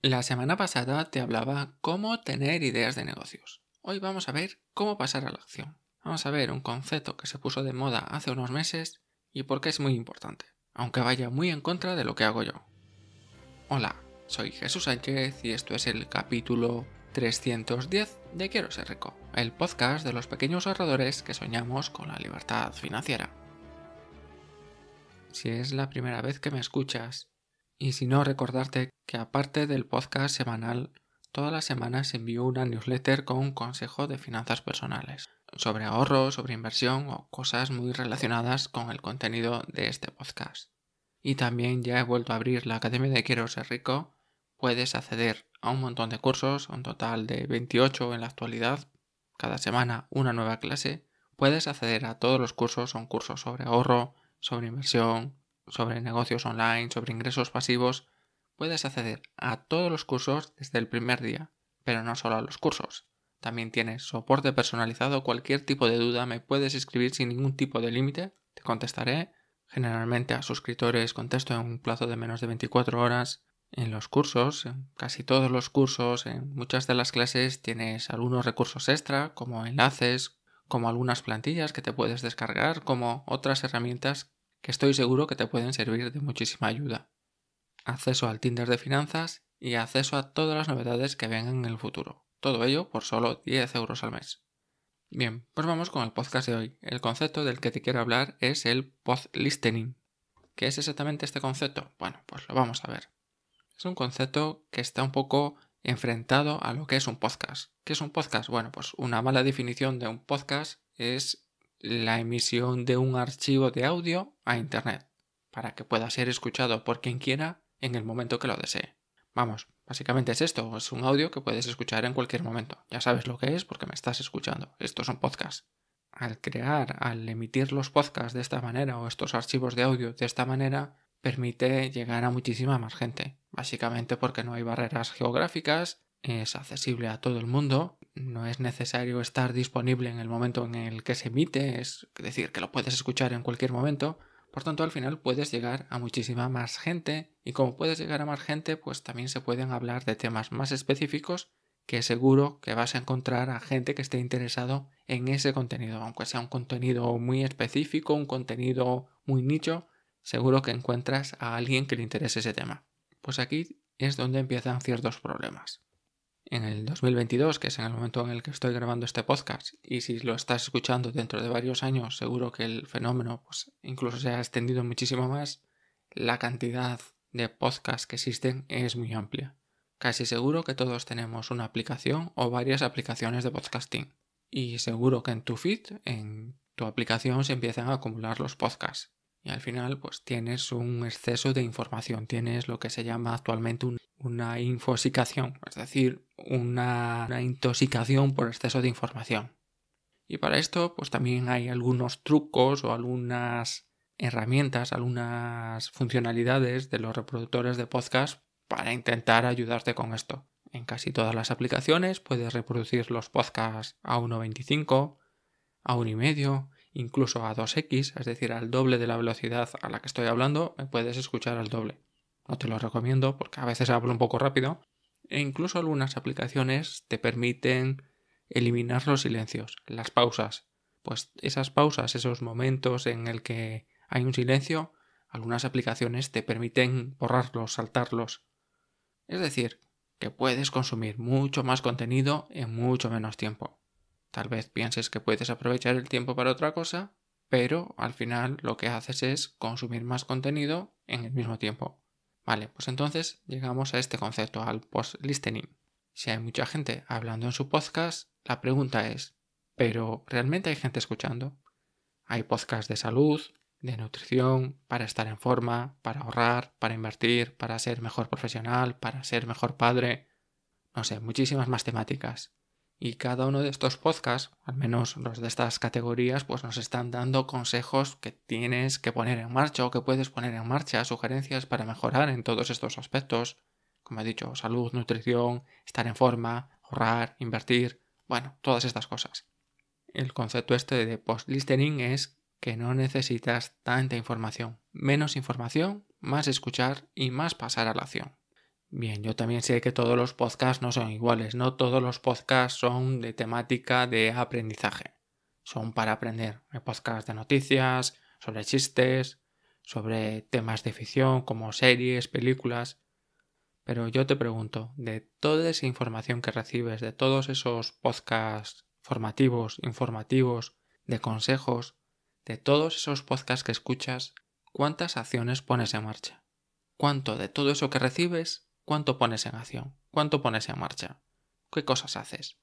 La semana pasada te hablaba cómo tener ideas de negocios. Hoy vamos a ver cómo pasar a la acción. Vamos a ver un concepto que se puso de moda hace unos meses y por qué es muy importante, aunque vaya muy en contra de lo que hago yo. Hola, soy Jesús Sánchez y esto es el capítulo 310 de Quiero ser rico, el podcast de los pequeños ahorradores que soñamos con la libertad financiera. Si es la primera vez que me escuchas, y si no, recordarte que aparte del podcast semanal, todas las semanas envío una newsletter con un consejo de finanzas personales, sobre ahorro, sobre inversión o cosas muy relacionadas con el contenido de este podcast. Y también ya he vuelto a abrir la Academia de Quiero ser rico. Puedes acceder a un montón de cursos, un total de 28 en la actualidad, cada semana una nueva clase. Puedes acceder a todos los cursos, son cursos sobre ahorro, sobre inversión, sobre negocios online, sobre ingresos pasivos. Puedes acceder a todos los cursos desde el primer día, pero no solo a los cursos. También tienes soporte personalizado, cualquier tipo de duda me puedes escribir sin ningún tipo de límite, te contestaré. Generalmente a suscriptores contesto en un plazo de menos de 24 horas. En los cursos, en casi todos los cursos, en muchas de las clases tienes algunos recursos extra, como enlaces, como algunas plantillas que te puedes descargar, como otras herramientas que estoy seguro que te pueden servir de muchísima ayuda. Acceso al Tinder de finanzas y acceso a todas las novedades que vengan en el futuro. Todo ello por solo 10 euros al mes. Bien, pues vamos con el podcast de hoy. El concepto del que te quiero hablar es el post-listening. ¿Qué es exactamente este concepto? Bueno, pues lo vamos a ver. Es un concepto que está un poco enfrentado a lo que es un podcast. ¿Qué es un podcast? Bueno, pues una mala definición de un podcast es la emisión de un archivo de audio a Internet para que pueda ser escuchado por quien quiera en el momento que lo desee. Vamos, básicamente es esto, es un audio que puedes escuchar en cualquier momento. Ya sabes lo que es porque me estás escuchando. Esto es un podcast. Al emitir los podcasts de esta manera o estos archivos de audio de esta manera, permite llegar a muchísima más gente. Básicamente porque no hay barreras geográficas, es accesible a todo el mundo, no es necesario estar disponible en el momento en el que se emite, es decir, que lo puedes escuchar en cualquier momento. Por tanto, al final puedes llegar a muchísima más gente y como puedes llegar a más gente, pues también se pueden hablar de temas más específicos que seguro que vas a encontrar a gente que esté interesado en ese contenido, aunque sea un contenido muy específico, un contenido muy nicho, seguro que encuentras a alguien que le interese ese tema. Pues aquí es donde empiezan ciertos problemas. En el 2022, que es en el momento en el que estoy grabando este podcast, y si lo estás escuchando dentro de varios años, seguro que el fenómeno pues, incluso se ha extendido muchísimo más, la cantidad de podcasts que existen es muy amplia. Casi seguro que todos tenemos una aplicación o varias aplicaciones de podcasting. Y seguro que en tu feed, en tu aplicación, se empiezan a acumular los podcasts. Y al final, pues tienes un exceso de información. Tienes lo que se llama actualmente una infosicación, es decir, una intoxicación por exceso de información. Y para esto, pues también hay algunos trucos o algunas herramientas, algunas funcionalidades de los reproductores de podcast para intentar ayudarte con esto. En casi todas las aplicaciones puedes reproducir los podcasts a 1.25, a 1.5, incluso a 2x, es decir, al doble de la velocidad a la que estoy hablando, me puedes escuchar al doble. No te lo recomiendo porque a veces hablo un poco rápido. E incluso algunas aplicaciones te permiten eliminar los silencios, las pausas. Pues esas pausas, esos momentos en el que hay un silencio, algunas aplicaciones te permiten borrarlos, saltarlos. Es decir, que puedes consumir mucho más contenido en mucho menos tiempo. Tal vez pienses que puedes aprovechar el tiempo para otra cosa, pero al final lo que haces es consumir más contenido en el mismo tiempo. Vale, pues entonces llegamos a este concepto, al post-listening. Si hay mucha gente hablando en su podcast, la pregunta es, ¿pero realmente hay gente escuchando? Hay podcasts de salud, de nutrición, para estar en forma, para ahorrar, para invertir, para ser mejor profesional, para ser mejor padre, no sé, muchísimas más temáticas. Y cada uno de estos podcasts, al menos los de estas categorías, pues nos están dando consejos que tienes que poner en marcha o que puedes poner en marcha, sugerencias para mejorar en todos estos aspectos. Como he dicho, salud, nutrición, estar en forma, ahorrar, invertir, bueno, todas estas cosas. El concepto este de post-listening es que no necesitas tanta información. Menos información, más escuchar y más pasar a la acción. Bien, yo también sé que todos los podcasts no son iguales, no todos los podcasts son de temática de aprendizaje, son para aprender. Hay podcasts de noticias, sobre chistes, sobre temas de ficción como series, películas. Pero yo te pregunto, de toda esa información que recibes, de todos esos podcasts formativos, informativos, de consejos, de todos esos podcasts que escuchas, ¿cuántas acciones pones en marcha? ¿Cuánto de todo eso que recibes, cuánto pones en acción? ¿Cuánto pones en marcha? ¿Qué cosas haces?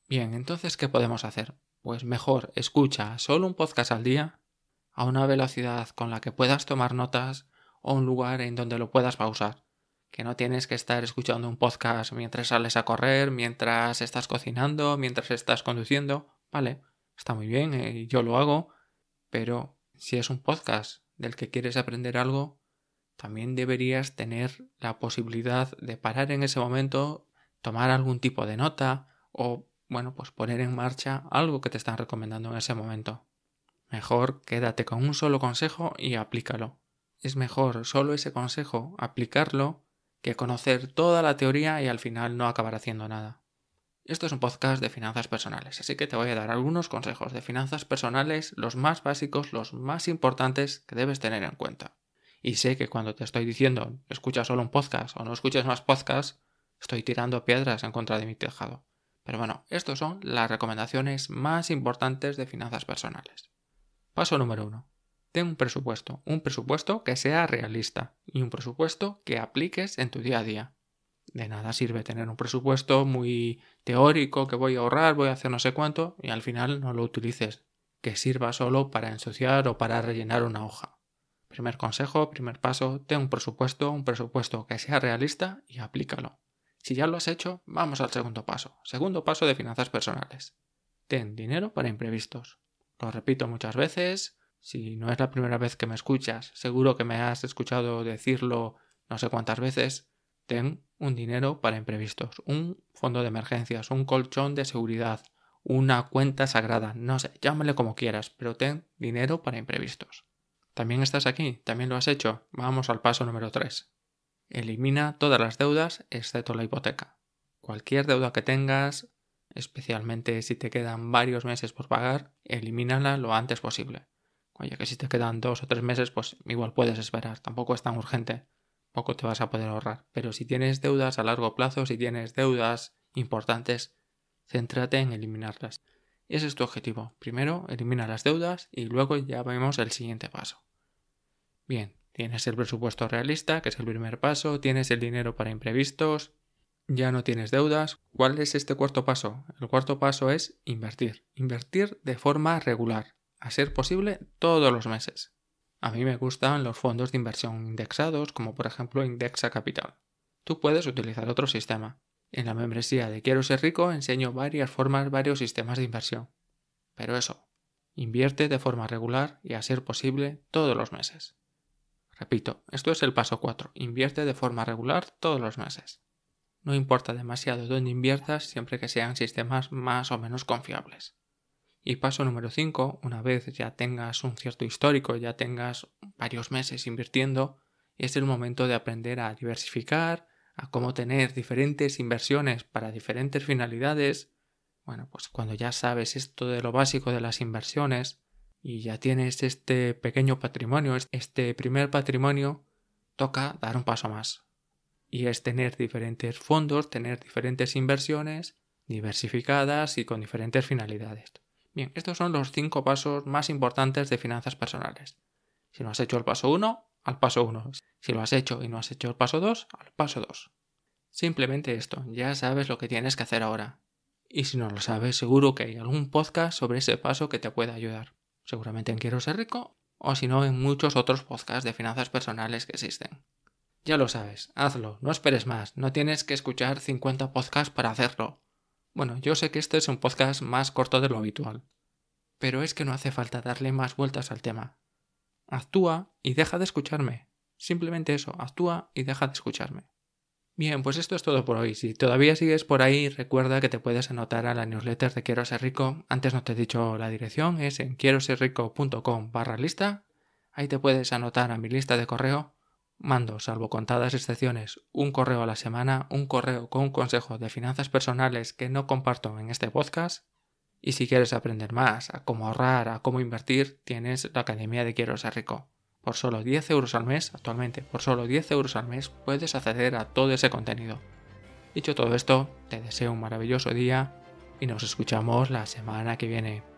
Bien, entonces, ¿qué podemos hacer? Pues mejor escucha solo un podcast al día, a una velocidad con la que puedas tomar notas o un lugar en donde lo puedas pausar. Que no tienes que estar escuchando un podcast mientras sales a correr, mientras estás cocinando, mientras estás conduciendo. Vale, está muy bien, yo lo hago, pero si es un podcast del que quieres aprender algo, también deberías tener la posibilidad de parar en ese momento, tomar algún tipo de nota o, bueno, pues poner en marcha algo que te están recomendando en ese momento. Mejor quédate con un solo consejo y aplícalo. Es mejor solo ese consejo aplicarlo que conocer toda la teoría y al final no acabar haciendo nada. Esto es un podcast de finanzas personales, así que te voy a dar algunos consejos de finanzas personales, los más básicos, los más importantes que debes tener en cuenta. Y sé que cuando te estoy diciendo escucha solo un podcast o no escuches más podcasts, estoy tirando piedras en contra de mi tejado. Pero bueno, estos son las recomendaciones más importantes de finanzas personales. Paso número 1. Ten un presupuesto que sea realista y un presupuesto que apliques en tu día a día. De nada sirve tener un presupuesto muy teórico, que voy a ahorrar, voy a hacer no sé cuánto, y al final no lo utilices, que sirva solo para ensuciar o para rellenar una hoja. Primer consejo, primer paso, ten un presupuesto que sea realista y aplícalo. Si ya lo has hecho, vamos al segundo paso de finanzas personales. Ten dinero para imprevistos. Lo repito muchas veces, si no es la primera vez que me escuchas, seguro que me has escuchado decirlo no sé cuántas veces. Ten un dinero para imprevistos, un fondo de emergencias, un colchón de seguridad, una cuenta sagrada, no sé, llámale como quieras, pero ten dinero para imprevistos. ¿También estás aquí? ¿También lo has hecho? Vamos al paso número 3. Elimina todas las deudas excepto la hipoteca. Cualquier deuda que tengas, especialmente si te quedan varios meses por pagar, elimínala lo antes posible. Oye, que si te quedan 2 o 3 meses, pues igual puedes esperar, tampoco es tan urgente. Poco te vas a poder ahorrar. Pero si tienes deudas a largo plazo, si tienes deudas importantes, céntrate en eliminarlas. Ese es tu objetivo. Primero, elimina las deudas y luego ya vemos el siguiente paso. Bien, tienes el presupuesto realista, que es el primer paso, tienes el dinero para imprevistos, ya no tienes deudas. ¿Cuál es este cuarto paso? El cuarto paso es invertir. Invertir de forma regular, a ser posible todos los meses. A mí me gustan los fondos de inversión indexados, como por ejemplo Indexa Capital. Tú puedes utilizar otro sistema. En la membresía de Quiero Ser Rico enseño varias formas, varios sistemas de inversión. Pero eso, invierte de forma regular y a ser posible todos los meses. Repito, esto es el paso 4. Invierte de forma regular todos los meses. No importa demasiado dónde inviertas siempre que sean sistemas más o menos confiables. Y paso número 5, una vez ya tengas un cierto histórico, ya tengas varios meses invirtiendo, es el momento de aprender a diversificar, a cómo tener diferentes inversiones para diferentes finalidades. Bueno, pues cuando ya sabes esto de lo básico de las inversiones y ya tienes este pequeño patrimonio, este primer patrimonio, toca dar un paso más. Y es tener diferentes fondos, tener diferentes inversiones diversificadas y con diferentes finalidades. Bien, estos son los 5 pasos más importantes de finanzas personales. Si no has hecho el paso 1, al paso 1. Si lo has hecho y no has hecho el paso 2, al paso 2. Simplemente esto, ya sabes lo que tienes que hacer ahora. Y si no lo sabes, seguro que hay algún podcast sobre ese paso que te pueda ayudar. Seguramente en Quiero Ser Rico, o si no en muchos otros podcasts de finanzas personales que existen. Ya lo sabes, hazlo, no esperes más, no tienes que escuchar 50 podcasts para hacerlo. Bueno, yo sé que este es un podcast más corto de lo habitual, pero es que no hace falta darle más vueltas al tema. Actúa y deja de escucharme. Simplemente eso, actúa y deja de escucharme. Bien, pues esto es todo por hoy. Si todavía sigues por ahí, recuerda que te puedes anotar a la newsletter de Quiero Ser Rico. Antes no te he dicho la dirección, es en quieroserrico.com/lista. Ahí te puedes anotar a mi lista de correo. Mando, salvo contadas excepciones, un correo a la semana, un correo con un consejo de finanzas personales que no comparto en este podcast. Y si quieres aprender más a cómo ahorrar, a cómo invertir, tienes la Academia de Quiero Ser Rico. Por solo 10 euros al mes, actualmente, por solo 10 euros al mes puedes acceder a todo ese contenido. Dicho todo esto, te deseo un maravilloso día y nos escuchamos la semana que viene.